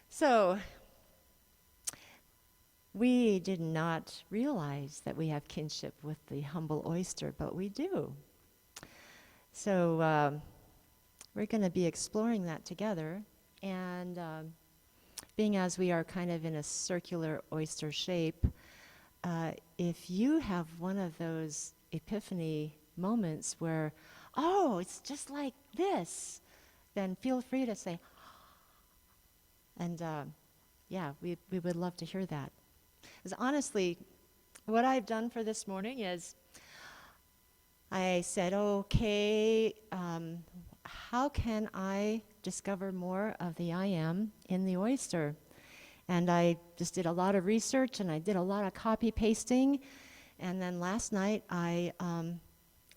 So, we did not realize that we have kinship with the humble oyster, but we do. So, we're going to be exploring that together. And being as we are kind of in a circular oyster shape, if you have one of those epiphany moments where, oh, it's just like this, then feel free to say, and yeah, we would love to hear that. Because honestly, what I've done for this morning is I said, okay, how can I discover more of the I am in the oyster? And I just did a lot of research and I did a lot of copy pasting. And then last night I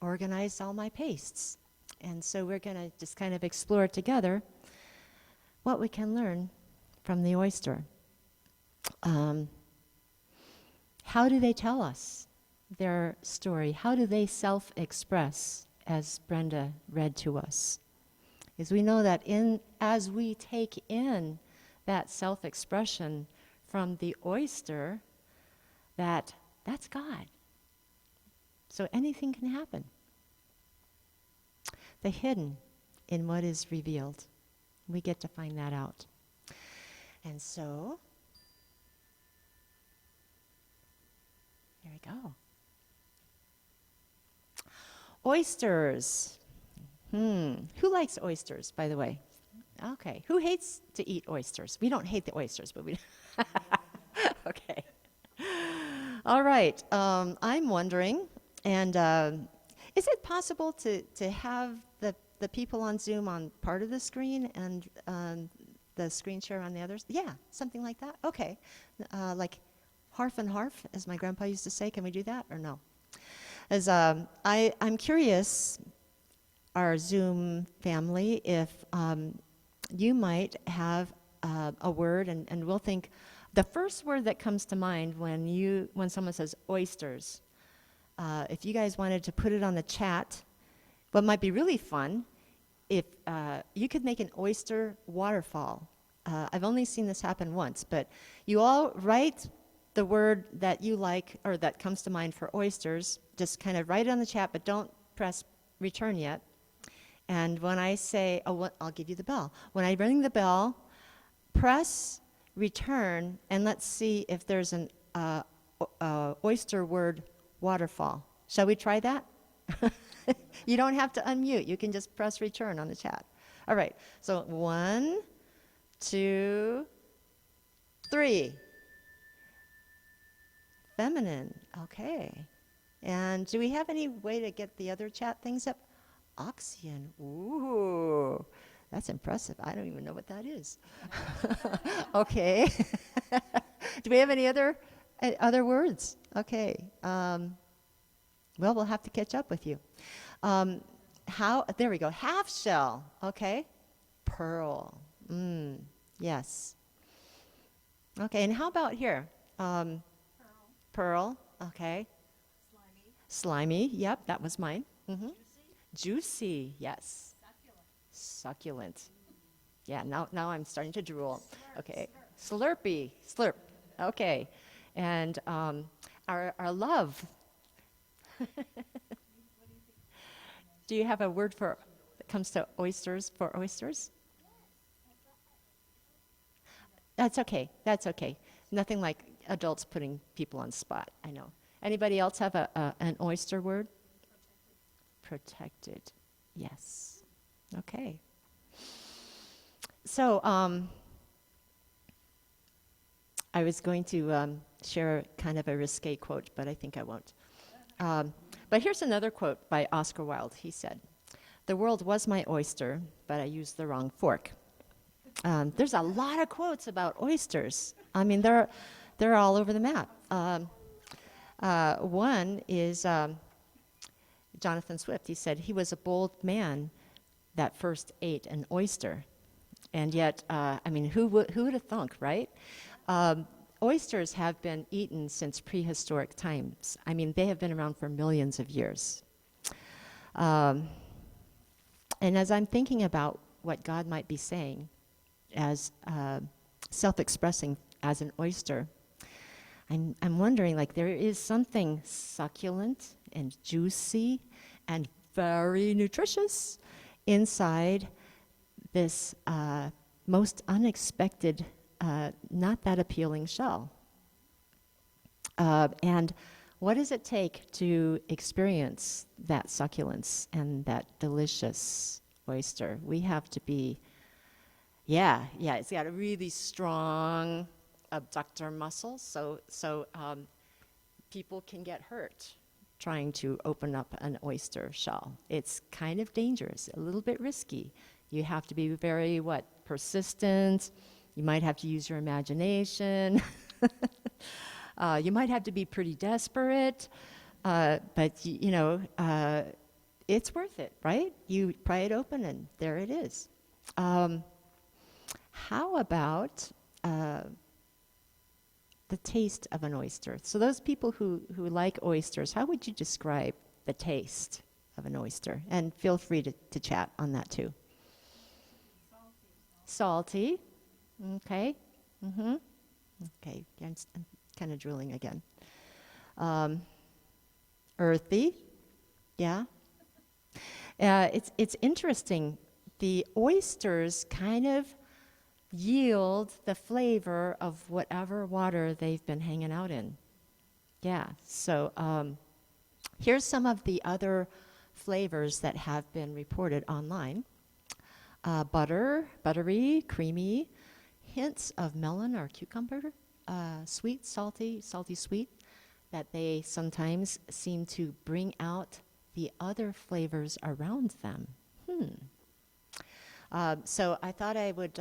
organized all my pastes. And so we're going to just kind of explore together what we can learn from the oyster. How do they tell us their story? How do they self-express, as Brenda read to us? Because we know that as we take in that self-expression from the oyster, that's God. So anything can happen. The hidden in what is revealed. We get to find that out. And so, here we go. Oysters. Who likes oysters, by the way? Okay. Who hates to eat oysters? We don't hate the oysters, but we... Okay. All right. I'm wondering, and is it possible to have the people on Zoom on part of the screen and the screen share on the others? Yeah, something like that? Okay. Like half and half, as my grandpa used to say. Can we do that or no? As I'm curious, our Zoom family, if you might have a word, and we'll think the first word that comes to mind when someone says oysters. If you guys wanted to put it on the chat, what might be really fun, if you could make an oyster waterfall. I've only seen this happen once, but you all write the word that you like or that comes to mind for oysters. Just kind of write it on the chat, but don't press return yet. And when I say, I'll give you the bell. When I ring the bell, press return, and let's see if there's an oyster word waterfall. Shall we try that? You don't have to unmute. You can just press return on the chat. All right. So 1, 2, 3. Feminine. Okay. And do we have any way to get the other chat things up? Oxyan. Ooh. That's impressive. I don't even know what that is. Okay. Do we have any other words? Okay. Well, we'll have to catch up with you. There we go. Half shell. Okay. Pearl. Yes. Okay. And how about here? Pearl. Okay. Slimy. Yep. That was mine. Mm-hmm. Juicy. Yes. Succulent. Yeah, now I'm starting to drool. Okay. Slurpy. Slurp. Okay. And our love. Do you have a word that comes to oysters for oysters? That's okay. That's okay. Nothing like adults putting people on spot. I know. Anybody else have an oyster word? Protected. Yes. Okay. So I was going to share kind of a risque quote, but I think I won't. But here's another quote by Oscar Wilde. He said, "The world was my oyster, but I used the wrong fork." There's a lot of quotes about oysters. I mean, they're all over the map. One is Jonathan Swift. He said he was a bold man that first ate an oyster. And yet, I mean, who would have thunk, right? Oysters have been eaten since prehistoric times. I mean, they have been around for millions of years. And as I'm thinking about what God might be saying as self-expressing as an oyster, I'm wondering, like, there is something succulent and juicy and very nutritious inside this most unexpected, not that appealing shell. And what does it take to experience that succulence and that delicious oyster? We have to be, it's got a really strong abductor muscle, so people can get hurt trying to open up an oyster shell. It's kind of dangerous, a little bit risky. You have to be very, persistent. You might have to use your imagination. You might have to be pretty desperate, but it's worth it, right? You pry it open and there it is. How about the taste of an oyster? So those people who like oysters, how would you describe the taste of an oyster? And feel free to chat on that too. Salty. Okay. Mm-hmm. Okay. I'm kind of drooling again. Earthy. Yeah. It's interesting. The oysters kind of yield the flavor of whatever water they've been hanging out in. Yeah. So here's some of the other flavors that have been reported online. Buttery, creamy, hints of melon or cucumber, sweet, salty, sweet, that they sometimes seem to bring out the other flavors around them. So I thought I would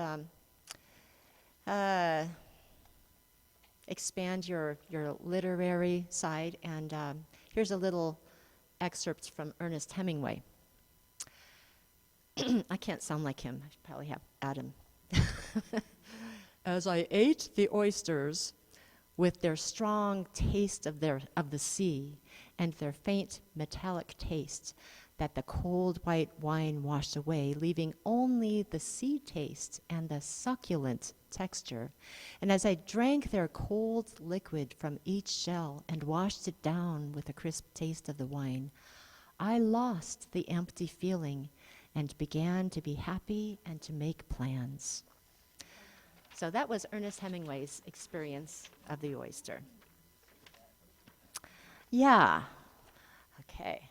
expand your literary side, and here's a little excerpt from Ernest Hemingway. I can't sound like him. I should probably have Adam. As I ate the oysters with their strong taste of the sea and their faint metallic taste that the cold white wine washed away, leaving only the sea taste and the succulent texture. And as I drank their cold liquid from each shell and washed it down with the crisp taste of the wine, I lost the empty feeling and began to be happy and to make plans. So that was Ernest Hemingway's experience of the oyster. Yeah. Okay.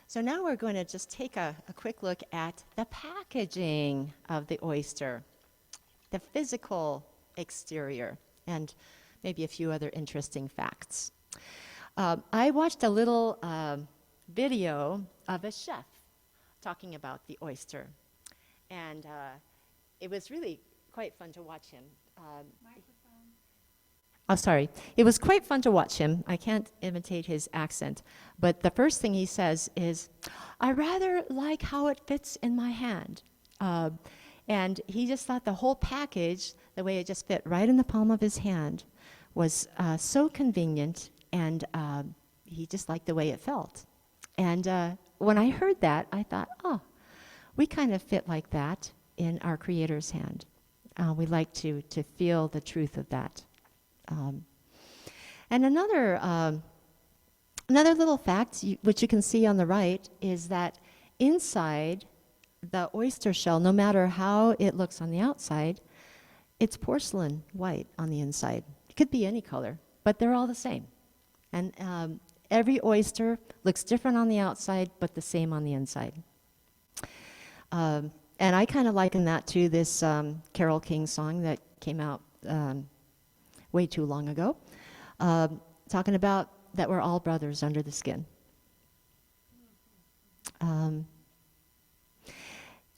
So now we're going to just take a quick look at the packaging of the oyster, the physical exterior, and maybe a few other interesting facts. I watched a little video of a chef talking about the oyster, and it was really quite fun to watch him. It was quite fun to watch him. I can't imitate his accent, but the first thing he says is, "I rather like how it fits in my hand." And he just thought the whole package, the way it just fit right in the palm of his hand, was so convenient, and he just liked the way it felt. And when I heard that, I thought, we kind of fit like that in our Creator's hand. We like to feel the truth of that. And another little fact, which you can see on the right, is that inside the oyster shell, no matter how it looks on the outside, it's porcelain white on the inside. It could be any color, but they're all the same. And every oyster looks different on the outside, but the same on the inside. And I kind of liken that to this Carole King song that came out way too long ago, talking about that we're all brothers under the skin.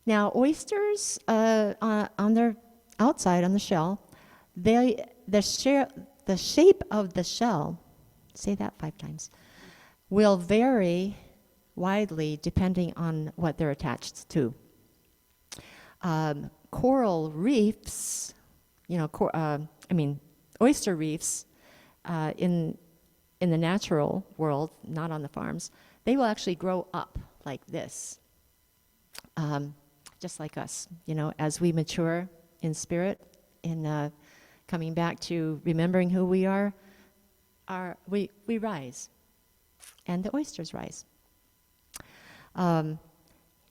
Now, oysters on their outside, on the shell, the shape of the shell, say that 5 times, will vary widely depending on what they're attached to. Coral reefs, oyster reefs in the natural world, not on the farms, they will actually grow up like this. just like us. As we mature in spirit, in coming back to remembering who we are, we rise, and the oysters rise.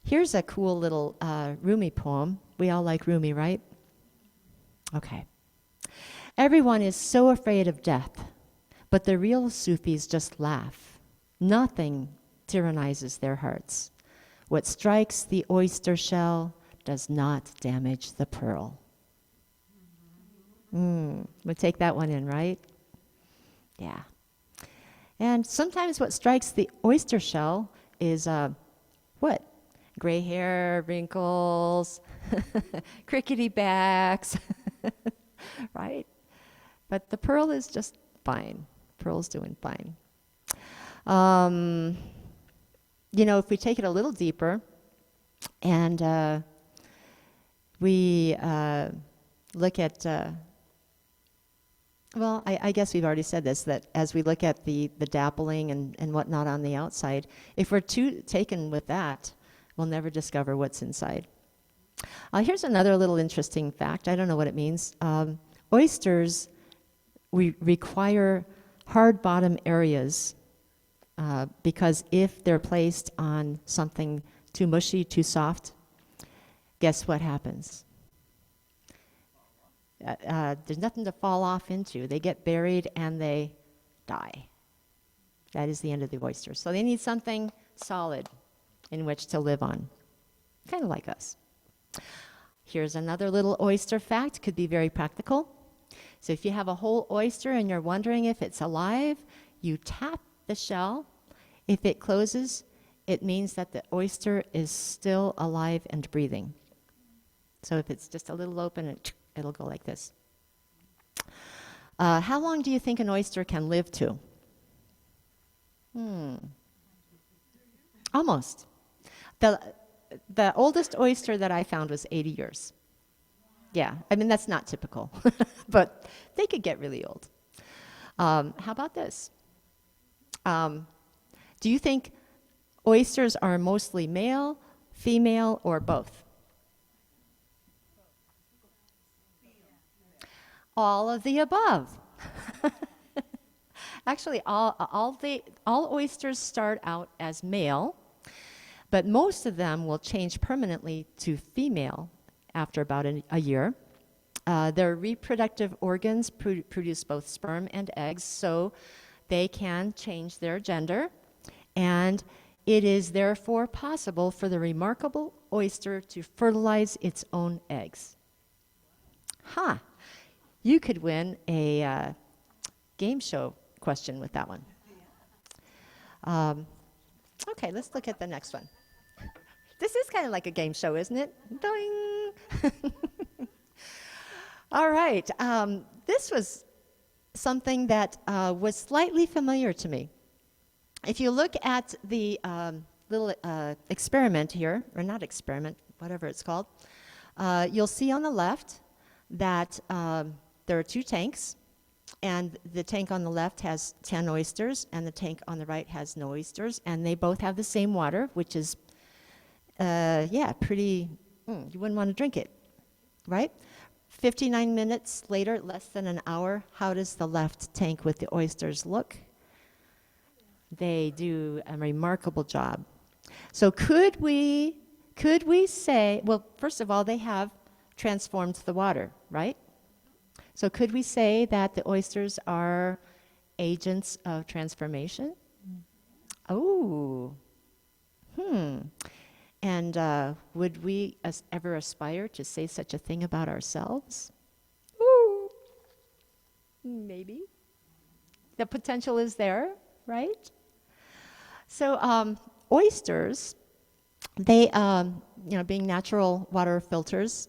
Here's a cool little Rumi poem. We all like Rumi, right? Okay. Everyone is so afraid of death, but the real Sufis just laugh. Nothing tyrannizes their hearts. What strikes the oyster shell does not damage the pearl. We'll take that one in, right? Yeah. And sometimes what strikes the oyster shell is what? Gray hair, wrinkles, crickety backs, right? But the pearl is just fine. Pearl's doing fine. If we take it a little deeper and we look at, I guess we've already said this, that as we look at the dappling and whatnot on the outside, if we're too taken with that, we'll never discover what's inside. Here's another little interesting fact. I don't know what it means. Oysters require hard bottom areas because if they're placed on something too mushy, too soft, guess what happens? There's nothing to fall off into. They get buried and they die. That is the end of the oyster. So they need something solid in which to live on, kind of like us. Here's another little oyster fact, could be very practical. So if you have a whole oyster and you're wondering if it's alive, you tap the shell. If it closes, it means that the oyster is still alive and breathing. So if it's just a little open, it'll go like this. How long do you think an oyster can live to? Almost. The oldest oyster that I found was 80 years. Yeah, that's not typical, but they could get really old. How about this? Do you think oysters are mostly male, female, or both? All of the above. Actually, all oysters start out as male, but most of them will change permanently to female after about a year. Their reproductive organs produce both sperm and eggs, so they can change their gender, and it is therefore possible for the remarkable oyster to fertilize its own eggs. You could win a game show question with that one. Okay, let's look at the next one. This is kind of like a game show, isn't it? Doing. All right. This was something that was slightly familiar to me. If you look at the little experiment here, or not experiment, whatever it's called, you'll see on the left that there are two tanks, and the tank on the left has 10 oysters, and the tank on the right has no oysters, and they both have the same water, which is, pretty, you wouldn't want to drink it, right? 59 minutes later, less than an hour, how does the left tank with the oysters look? They do a remarkable job. So could we say, well, first of all, they have transformed the water, right? So could we say that the oysters are agents of transformation? Oh, And would we ever aspire to say such a thing about ourselves? Ooh, maybe. The potential is there, right? So oysters, they, being natural water filters,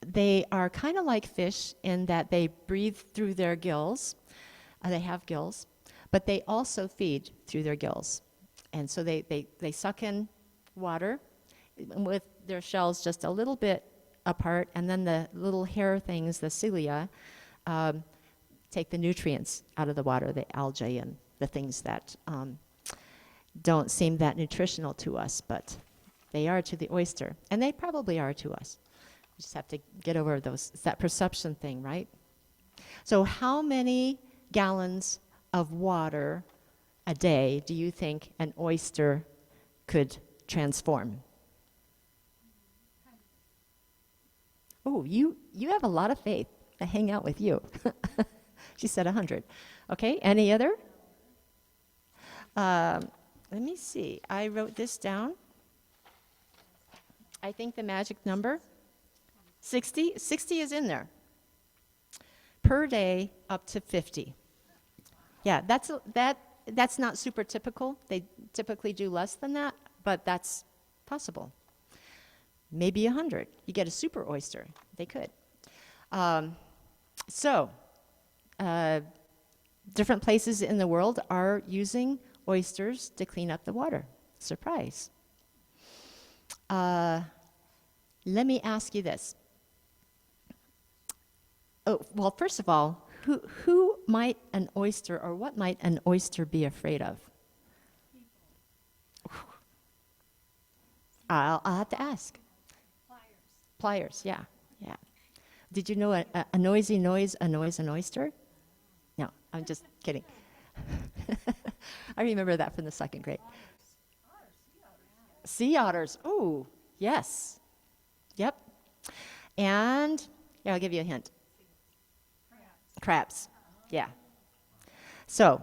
they are kind of like fish in that they breathe through their gills. They have gills, but they also feed through their gills. And so they suck in water with their shells just a little bit apart, and then the little hair things, the cilia, take the nutrients out of the water, the algae and the things that don't seem that nutritional to us, but They are to the oyster, and they probably are to us. We just have to get over those. It's that perception thing, right? So how many gallons of water a day do you think an oyster could transform? Oh, you have a lot of faith. I hang out with you. She said 100. Okay, any other? Let me see. I wrote this down. I think the magic number, 60. 60 is in there. Per day, up to 50. Yeah, that's not super typical. They typically do less than that, but that's possible. Maybe 100. You get a super oyster. They could. Different places in the world are using oysters to clean up the water. Surprise. Let me ask you this. Oh, well, first of all, who might an oyster, or what might an oyster be afraid of? I'll have to ask. Pliers, yeah. Did you know a noisy noise annoys an oyster? No, I'm just kidding. I remember that from the second grade. Sea otters. Oh, yes. Yep. And yeah, I'll give you a hint. Crabs. Yeah. So,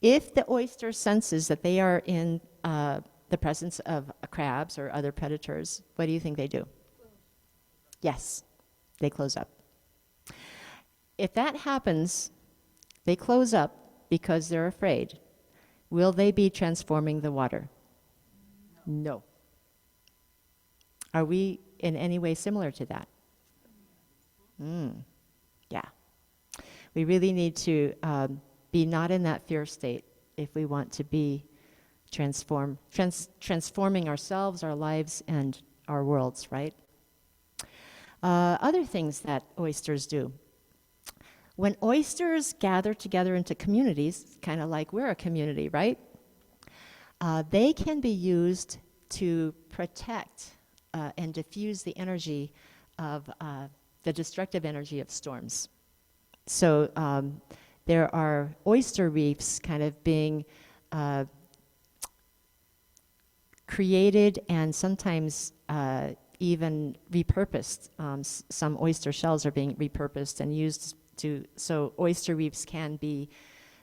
if the oyster senses that they are in the presence of crabs or other predators, what do you think they do? Yes, they close up. If that happens, they close up because they're afraid. Will they be transforming the water? No. Are we in any way similar to that? Yeah. We really need to be not in that fear state if we want to be transforming ourselves, our lives, and our worlds, right? Other things that oysters do. When oysters gather together into communities, kind of like we're a community, right? They can be used to protect and diffuse the energy of the destructive energy of storms. So there are oyster reefs kind of being created and sometimes even repurposed. Some oyster shells are being repurposed and used so oyster reefs can be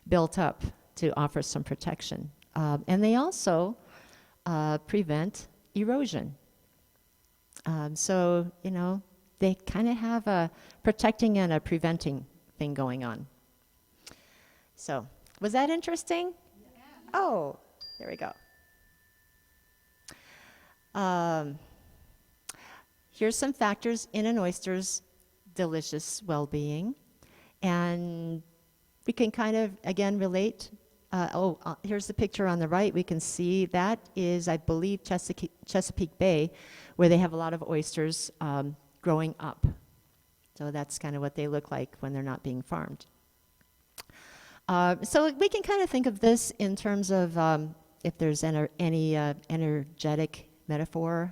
built up to offer some protection. And they also prevent erosion. So, they kind of have a protecting and a preventing thing going on. So, was that interesting? Yeah. Oh, there we go. Here's some factors in an oyster's delicious well-being. And we can kind of, again, relate. Here's the picture on the right. We can see that is, I believe, Chesapeake Bay, where they have a lot of oysters growing up. So that's kind of what they look like when they're not being farmed. So we can kind of think of this in terms of if there's any energetic metaphor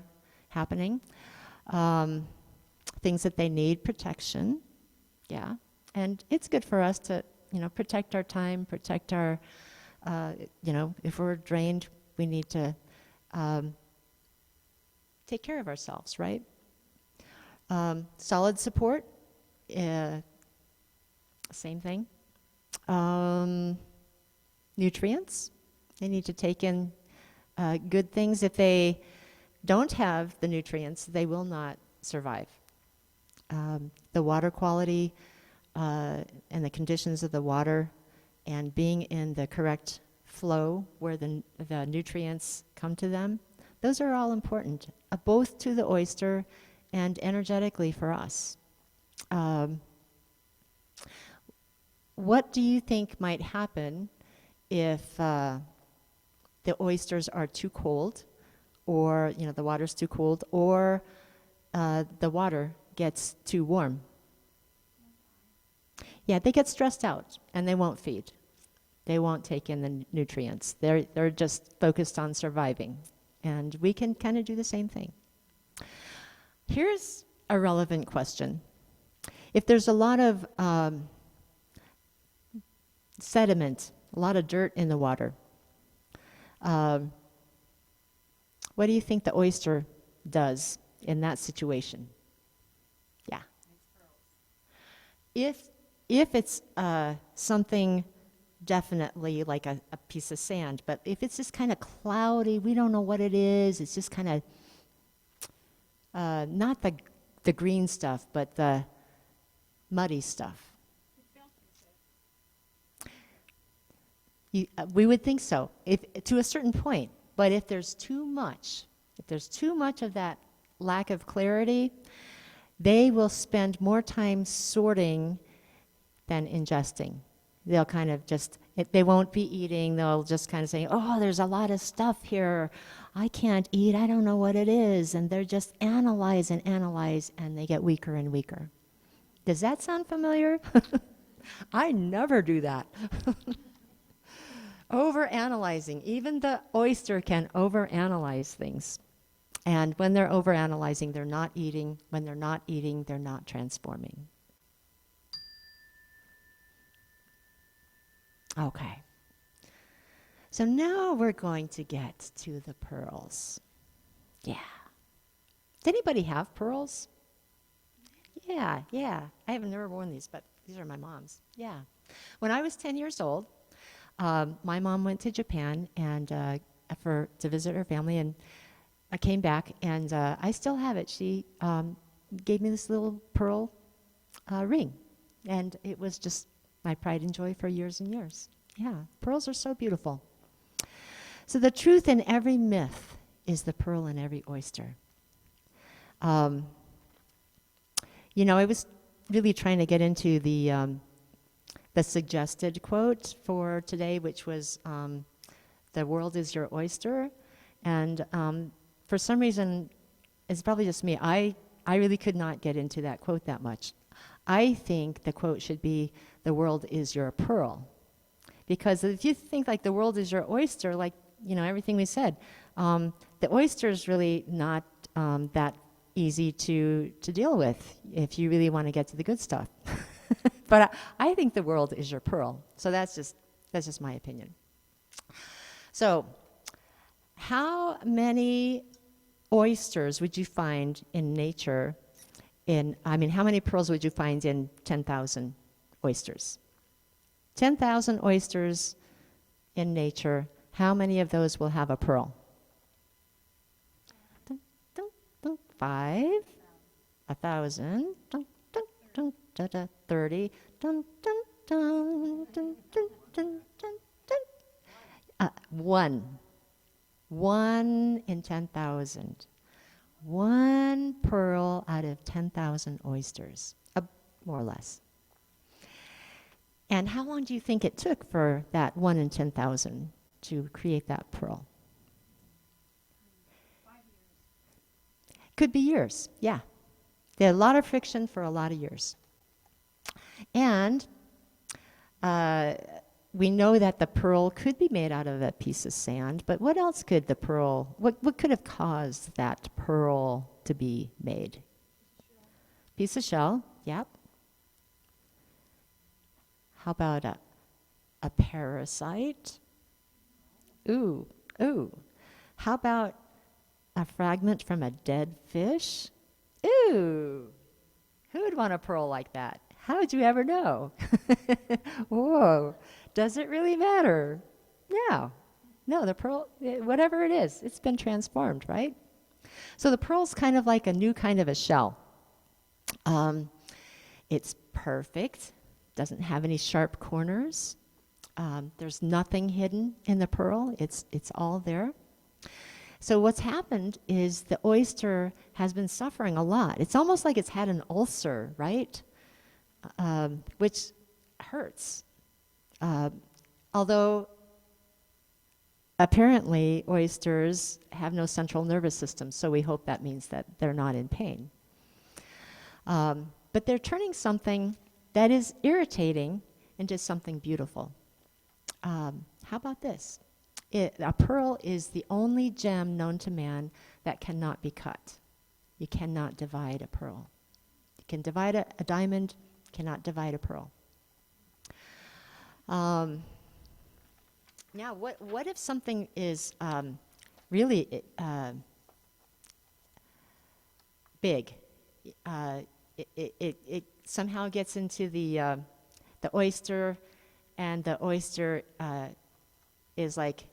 happening. Things that they need, protection, yeah. And it's good for us to, protect our time, protect our, if we're drained, we need to take care of ourselves, right? Solid support, same thing. Nutrients, they need to take in good things. If they don't have the nutrients, they will not survive. The water quality and the conditions of the water and being in the correct flow where the nutrients come to them, those are all important, both to the oyster and energetically for us. What do you think might happen if the oysters are too cold, or the water's too cold, or the water gets too warm? Yeah, they get stressed out and they won't feed. They won't take in the nutrients. They're just focused on surviving. And we can kind of do the same thing. Here's a relevant question. If there's a lot of sediment, a lot of dirt in the water, what do you think the oyster does in that situation? Yeah. If it's something definitely like a piece of sand, but if it's just kind of cloudy, we don't know what it is, it's just kind of not the green stuff, but the muddy stuff. We would think so, to a certain point. But if there's too much of that lack of clarity, they will spend more time sorting than ingesting. They'll kind of they won't be eating. They'll just kind of say, oh, there's a lot of stuff here. I can't eat. I don't know what it is. And they're just analyze, and they get weaker and weaker. Does that sound familiar? I never do that. Overanalyzing. Even the oyster can overanalyze things. And when they're overanalyzing, they're not eating. When they're not eating, they're not transforming. Okay. So now we're going to get to the pearls. Yeah. Does anybody have pearls? Yeah. I have never worn these, but these are my mom's. Yeah. When I was 10 years old, my mom went to Japan and to visit her family, and I came back, and I still have it. She gave me this little pearl ring, and it was just my pride and joy for years and years. Yeah, pearls are so beautiful. So the truth in every myth is the pearl in every oyster. I was really trying to get into the suggested quote for today, which was, the world is your oyster. And for some reason, it's probably just me, I really could not get into that quote that much. I think the quote should be, the world is your pearl. Because if you think like the world is your oyster, like, everything we said, the oyster is really not that easy to deal with if you really want to get to the good stuff. But I think the world is your pearl. So that's just my opinion. So how many oysters would you find in nature how many pearls would you find in 10,000 oysters? 10,000 oysters in nature, how many of those will have a pearl? 5, 1,000, 30, 1 in 10,000. 1 pearl out of 10,000 oysters, more or less. And how long do you think it took for that 1 in 10,000 to create that pearl? 5 years. Could be years, yeah. They had a lot of friction for a lot of years. And we know that the pearl could be made out of a piece of sand, but what else could the pearl, what could have caused that pearl to be made? Piece of shell, yep. How about a parasite? Ooh. How about a fragment from a dead fish? Ooh. Who would want a pearl like that? How would you ever know? Whoa. Does it really matter? No, the pearl, whatever it is, it's been transformed, right? So the pearl's kind of like a new kind of a shell. It's perfect, doesn't have any sharp corners. There's nothing hidden in the pearl. It's all there. So what's happened is the oyster has been suffering a lot. It's almost like it's had an ulcer, right? Which hurts. Although apparently oysters have no central nervous system, so we hope that means that they're not in pain. But they're turning something that is irritating into something beautiful. How about this? A pearl is the only gem known to man that cannot be cut. You cannot divide a pearl. You can divide a diamond, cannot divide a pearl. Now, what if something is really big? It somehow gets into the oyster, and the oyster is like,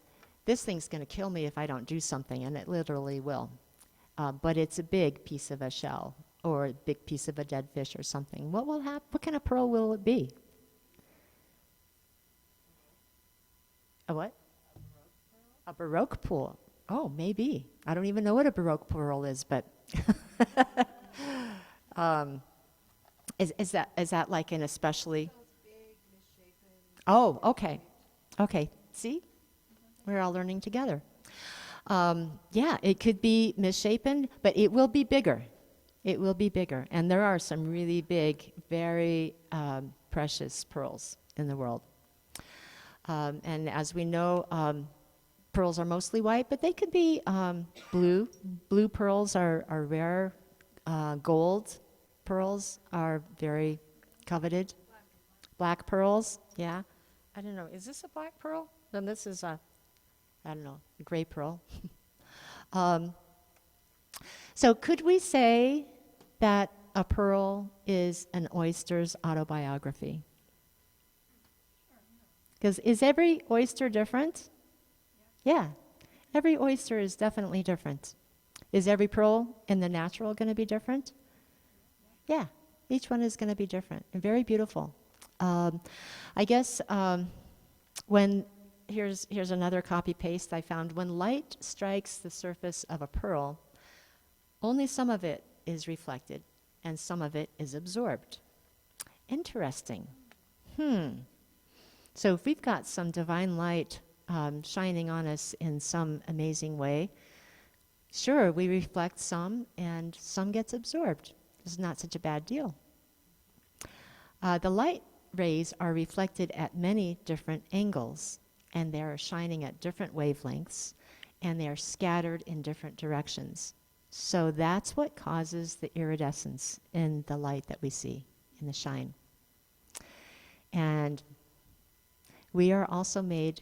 this thing's going to kill me if I don't do something, and it literally will. But it's a big piece of a shell or a big piece of a dead fish or something. What will happen? What kind of pearl will it be? A what? A Baroque pearl. Oh, maybe. I don't even know what a Baroque pearl is, but is that like an especially? Big, misshapen. Oh, okay. Okay. See? We're all learning together. Yeah, it could be misshapen, but it will be bigger. It will be bigger. And there are some really big, very precious pearls in the world. And as we know, pearls are mostly white, but they could be blue. Blue pearls are rare. Gold pearls are very coveted. Black pearls, yeah. I don't know, is this a black pearl? Then this is a, I don't know, gray pearl. So could we say that a pearl is an oyster's autobiography? Because is every oyster different? Yeah, every oyster is definitely different. Is every pearl in the natural going to be different? Yeah, each one is going to be different and very beautiful. I guess when here's another copy paste I found. When light strikes the surface of a pearl, only some of it is reflected and some of it is absorbed. Interesting. So if we've got some divine light shining on us in some amazing way, sure, we reflect some and some gets absorbed. It's not such a bad deal. The light rays are reflected at many different angles, and they are shining at different wavelengths, and they are scattered in different directions. So that's what causes the iridescence in the light that we see, in the shine. And we are also made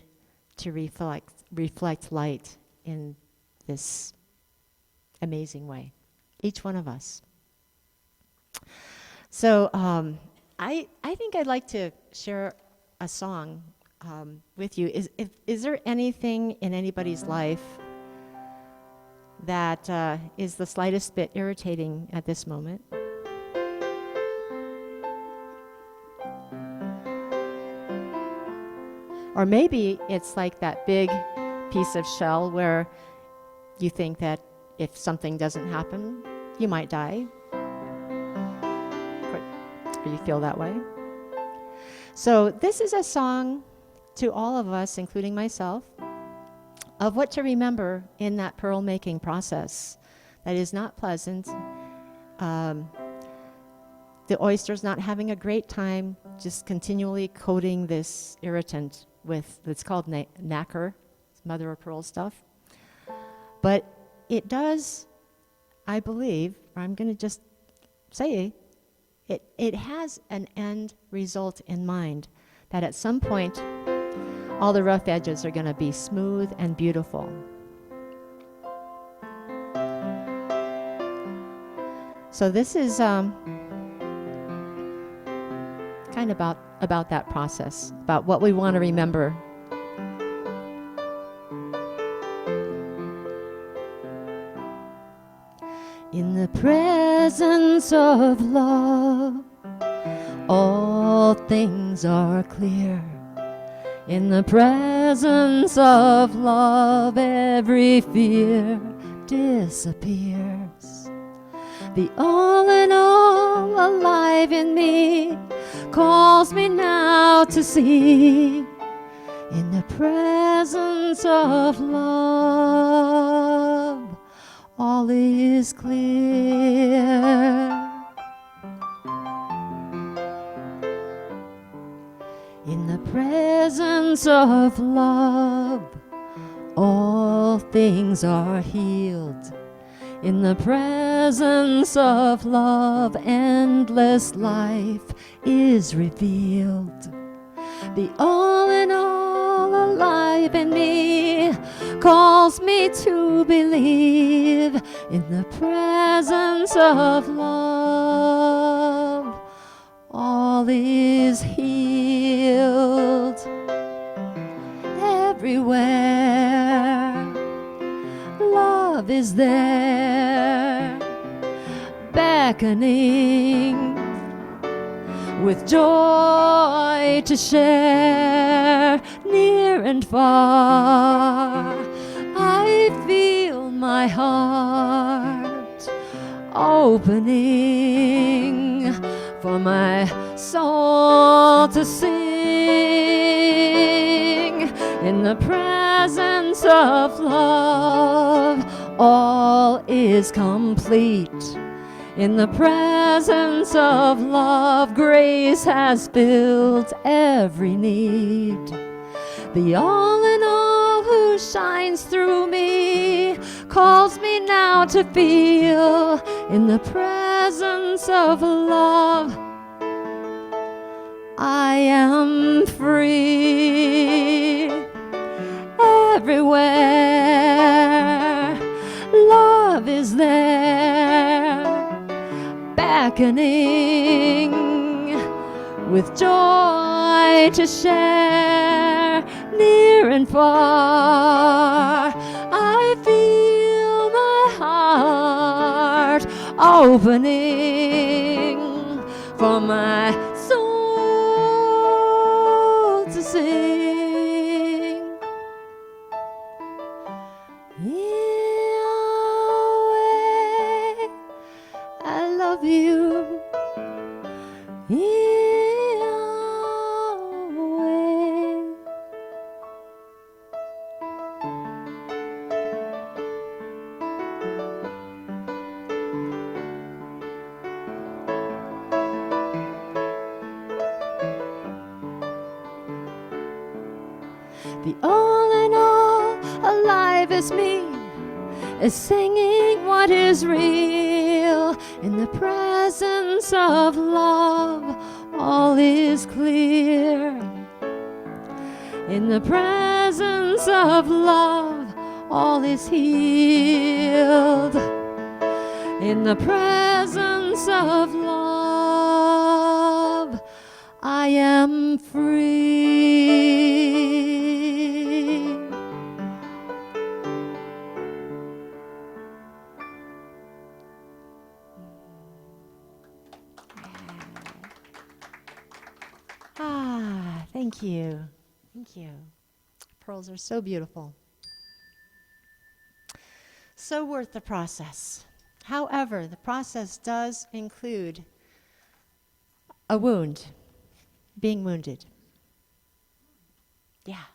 to reflect light in this amazing way, each one of us. So I think I'd like to share a song with you. Is there anything in anybody's life that is the slightest bit irritating at this moment? Or maybe it's like that big piece of shell where you think that if something doesn't happen, you might die. Or you feel that way. So this is a song to all of us, including myself, of what to remember in that pearl making process that is not pleasant. The oyster's not having a great time, just continually coating this irritant with, it's called nacre, mother of pearl stuff. But it does, I believe, or I'm going to just say, it has an end result in mind, that at some point, all the rough edges are going to be smooth and beautiful. So this is kind of about that process, about what we want to remember. In the presence of love, all things are clear. In the presence of love, every fear disappears. The all in all alive in me calls me now to see. In the presence of love, all is clear. In the presence of love, All things are healed. In the presence of love, endless life is revealed. The all in all alive in me calls me to believe in the presence of love. All is healed everywhere. Love is there, beckoning with joy to share, near and far. I feel my heart opening for my soul to sing. In the presence of love, all is complete. In the presence of love, grace has filled every need. The all in all who shines through me calls me now to feel in the presence of love. I am free everywhere. Love is there, beckoning with joy to share, near and far. I feel my heart opening for my soul to sing. Yahweh, I love you. Yahweh. The all in all alive is me, is singing what is real. In the presence of love, all is clear. In the presence of love, all is healed. In the presence of love, I am free. Thank you. Thank you. Pearls are so beautiful. So worth the process. However, the process does include a wound, being wounded. Yeah.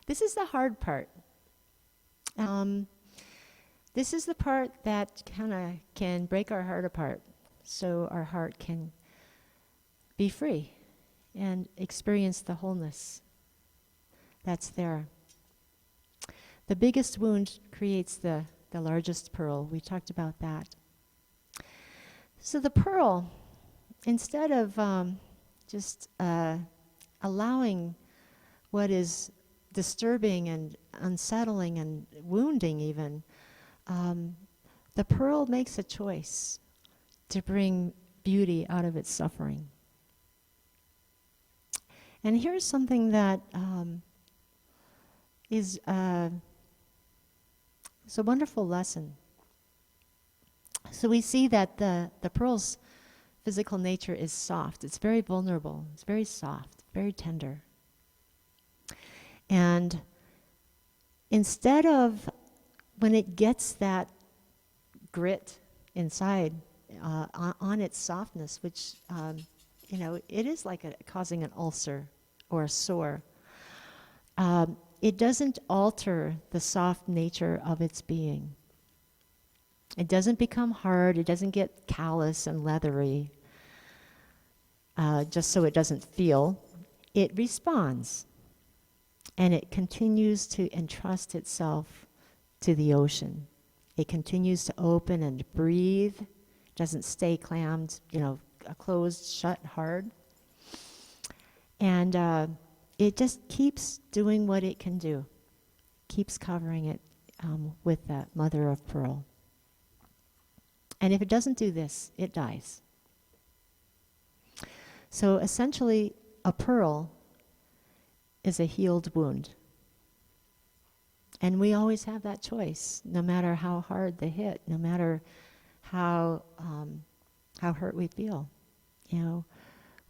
This is the hard part. This is the part that kind of can break our heart apart so our heart can be free and experience the wholeness that's there. The biggest wound creates the largest pearl. We talked about that. So the pearl, instead of just allowing what is disturbing and unsettling and wounding even, the pearl makes a choice to bring beauty out of its suffering. And here's something that is it's a wonderful lesson. So we see that the pearl's physical nature is soft. It's very vulnerable. It's very soft, very tender. And instead of, when it gets that grit inside on its softness, which it is like causing an ulcer or a sore. It doesn't alter the soft nature of its being. It doesn't become hard. It doesn't get callous and leathery just so it doesn't feel. It responds. And it continues to entrust itself to the ocean. It continues to open and breathe, doesn't stay clammed, closed, shut hard. And it just keeps doing what it can do, keeps covering it with that mother of pearl. And if it doesn't do this, it dies. So essentially, a pearl is a healed wound. And we always have that choice, no matter how hard the hit, no matter how hurt we feel.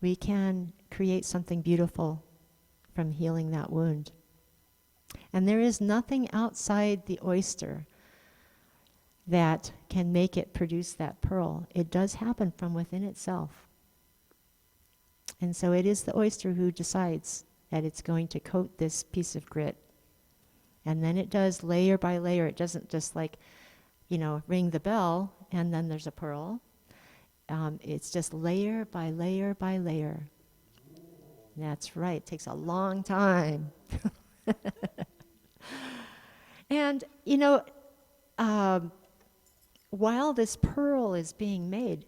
We can create something beautiful from healing that wound. And there is nothing outside the oyster that can make it produce that pearl. It does happen from within itself. And so it is the oyster who decides that it's going to coat this piece of grit. And then it does layer by layer. It doesn't just ring the bell and then there's a pearl. It's just layer by layer by layer. That's right. It takes a long time. And, while this pearl is being made,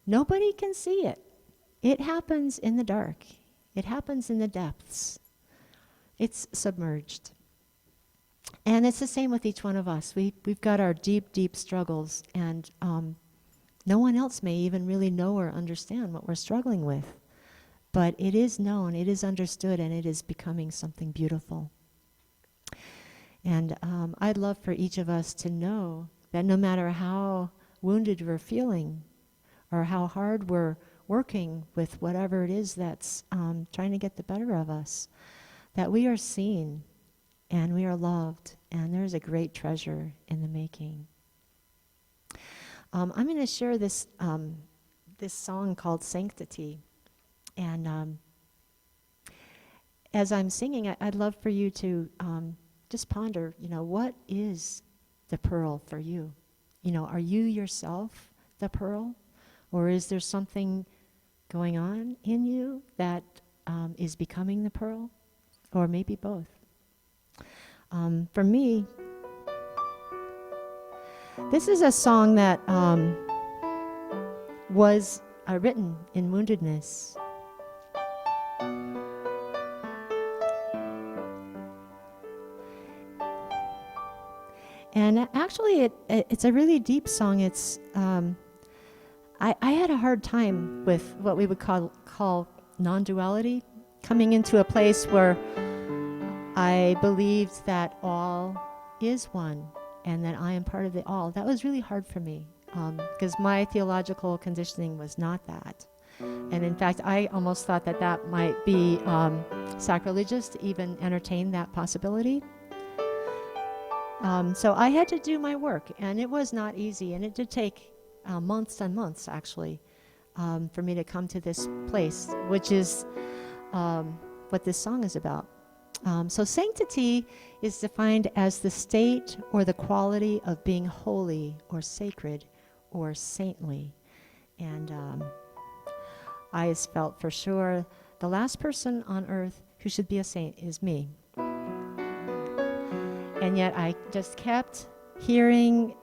nobody can see it. It happens in the dark. It happens in the depths. It's submerged. And it's the same with each one of us. We've got our deep, deep struggles, and no one else may even really know or understand what we're struggling with. But it is known, it is understood, and it is becoming something beautiful. And I'd love for each of us to know that no matter how wounded we're feeling or how hard we're working with whatever it is that's trying to get the better of us, that we are seen and we are loved, and there's a great treasure in the making. I'm going to share this song called Sanctity. And as I'm singing, I'd love for you to just ponder, what is the pearl for you? Are you yourself the pearl? Or is there something going on in you that is becoming the pearl? Or maybe both. For me, this is a song that was written in woundedness. And actually, it's a really deep song. It's I had a hard time with what we would call non-duality, coming into a place where I believed that all is one and that I am part of the all. That was really hard for me because my theological conditioning was not that. And in fact, I almost thought that might be sacrilegious to even entertain that possibility. So I had to do my work, and it was not easy, and it did take months and months, actually, for me to come to this place, which is what this song is about. So sanctity is defined as the state or the quality of being holy or sacred or saintly. And I felt for sure the last person on earth who should be a saint is me. And yet I just kept hearing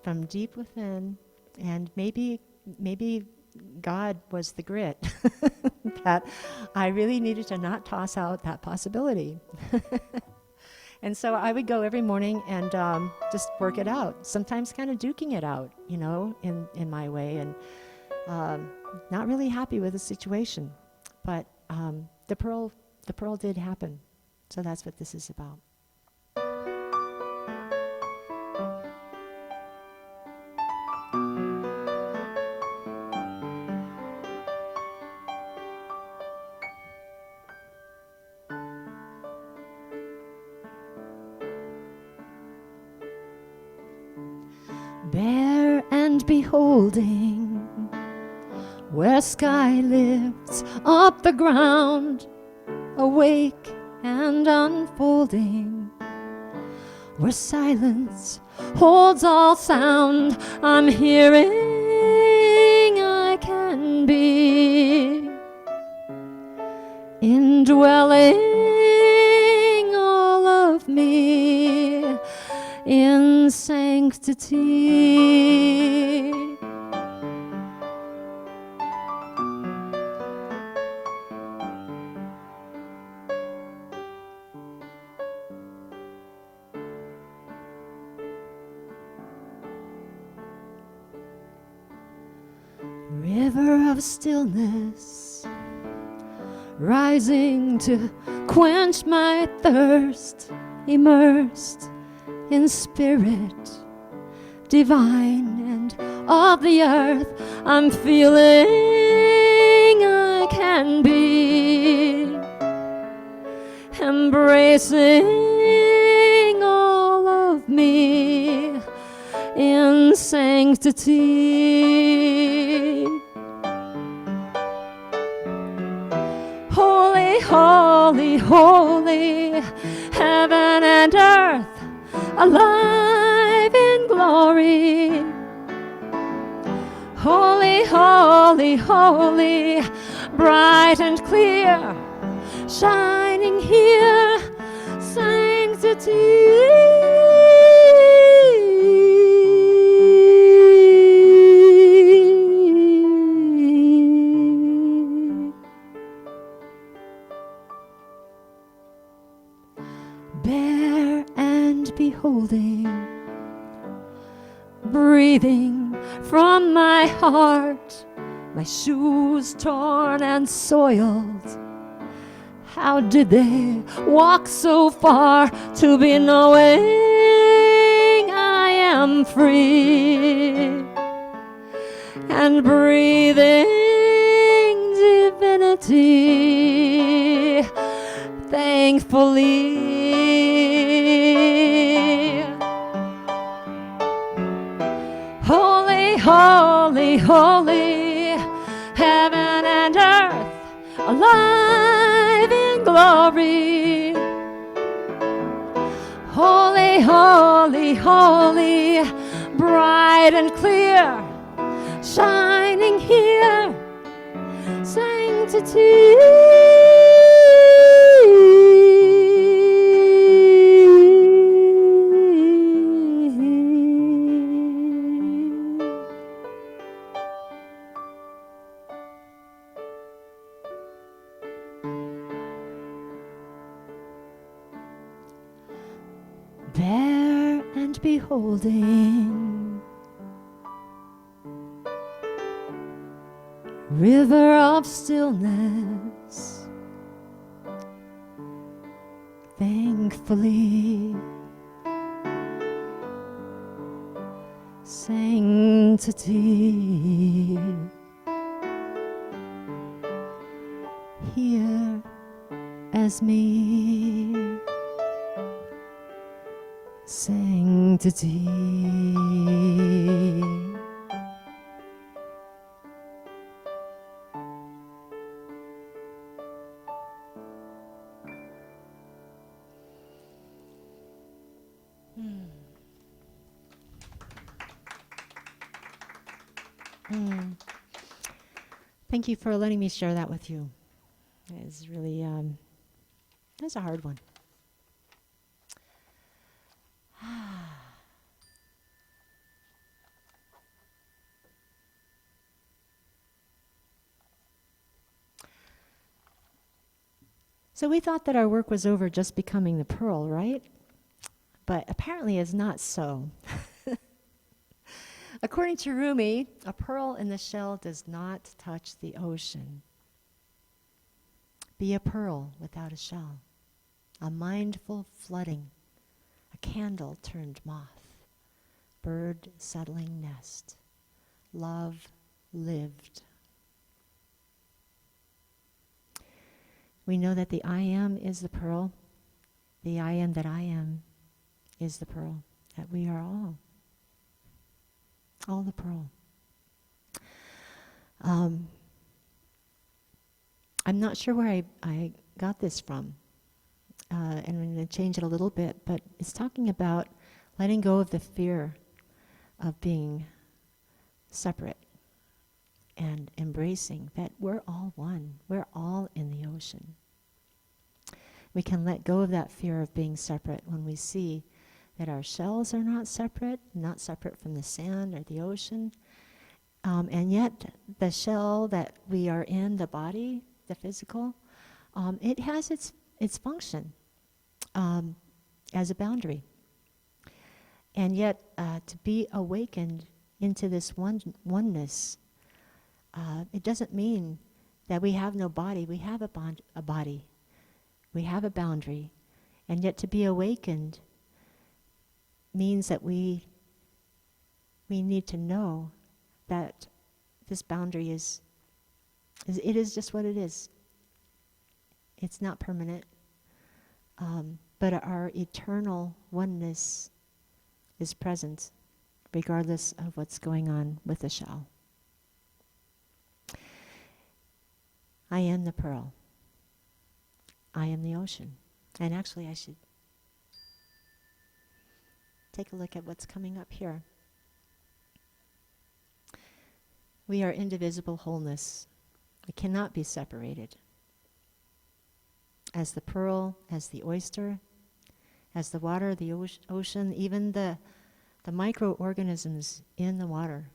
from deep within, and maybe God was the grit, that I really needed to not toss out that possibility. And so I would go every morning and just work it out, sometimes kind of duking it out, in my way, and not really happy with the situation. But the pearl did happen. So that's what this is about. Bare and beholding, where sky lifts up the ground, awake and unfolding, where silence holds all sound, I'm hearing I can be indwelling sanctity. River of stillness, rising to quench my thirst, immersed in spirit divine and of the earth, I'm feeling I can be, embracing all of me in sanctity. Holy, holy, holy, heaven and earth alive in glory. Holy, holy, holy, bright and clear, shining here, sanctity. Bare and beholding, breathing from my heart, my shoes torn and soiled. How did they walk so far to be knowing I am free and breathing divinity thankfully? Holy, holy, holy, heaven and earth alive in glory. Holy, holy, holy, bright and clear, shining here, sanctity. Bare and beholding, river of stillness, thankfully, sanctity, here as me, sanctity. Thank you for letting me share that with you. It's really, that's a hard one. So we thought that our work was over just becoming the pearl, right? But apparently it's not so. According to Rumi, a pearl in the shell does not touch the ocean. Be a pearl without a shell, a mindful flooding, a candle turned moth, bird settling nest, love lived. We know that the I am is the pearl. The I am that I am is the pearl. That we are all the pearl. I'm not sure where I got this from. And I'm going to change it a little bit, but it's talking about letting go of the fear of being separate and embracing that we're all one. We're all in the ocean. We can let go of that fear of being separate when we see that our shells are not separate from the sand or the ocean. And yet the shell that we are in, the body, the physical, it has its function as a boundary. And yet to be awakened into this oneness, it doesn't mean that we have no body. We have a body. We have a boundary. And yet to be awakened means that we need to know that this boundary is just what it is. It's not permanent. But our eternal oneness is present regardless of what's going on with the shell. I am the pearl. I am the ocean. And actually I should take a look at what's coming up here. We are indivisible wholeness. It cannot be separated. As the pearl, as the oyster, as the water, the ocean, even the microorganisms in the water.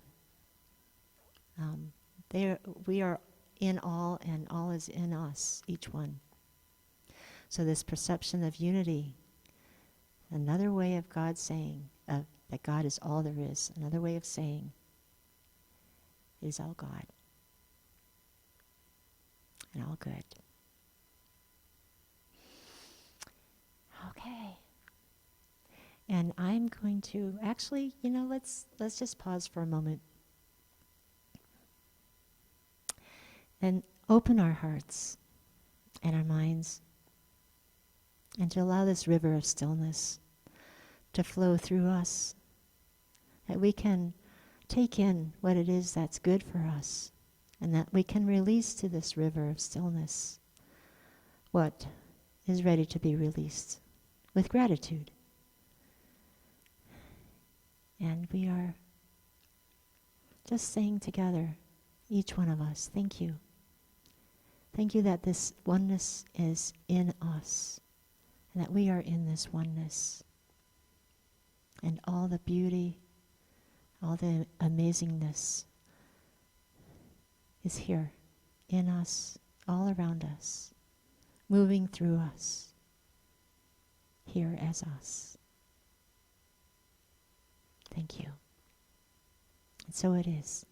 We are in all, and all is in us, each one. So this perception of unity, another way of God saying that God is all there is, another way of saying it is all God and all good. Okay. And I'm going to actually, let's just pause for a moment and open our hearts and our minds and to allow this river of stillness to flow through us, that we can take in what it is that's good for us, and that we can release to this river of stillness what is ready to be released with gratitude. And we are just saying together, each one of us, thank you. Thank you that this oneness is in us, and that we are in this oneness. And all the beauty, all the amazingness is here, in us, all around us, moving through us, here as us. Thank you. And so it is.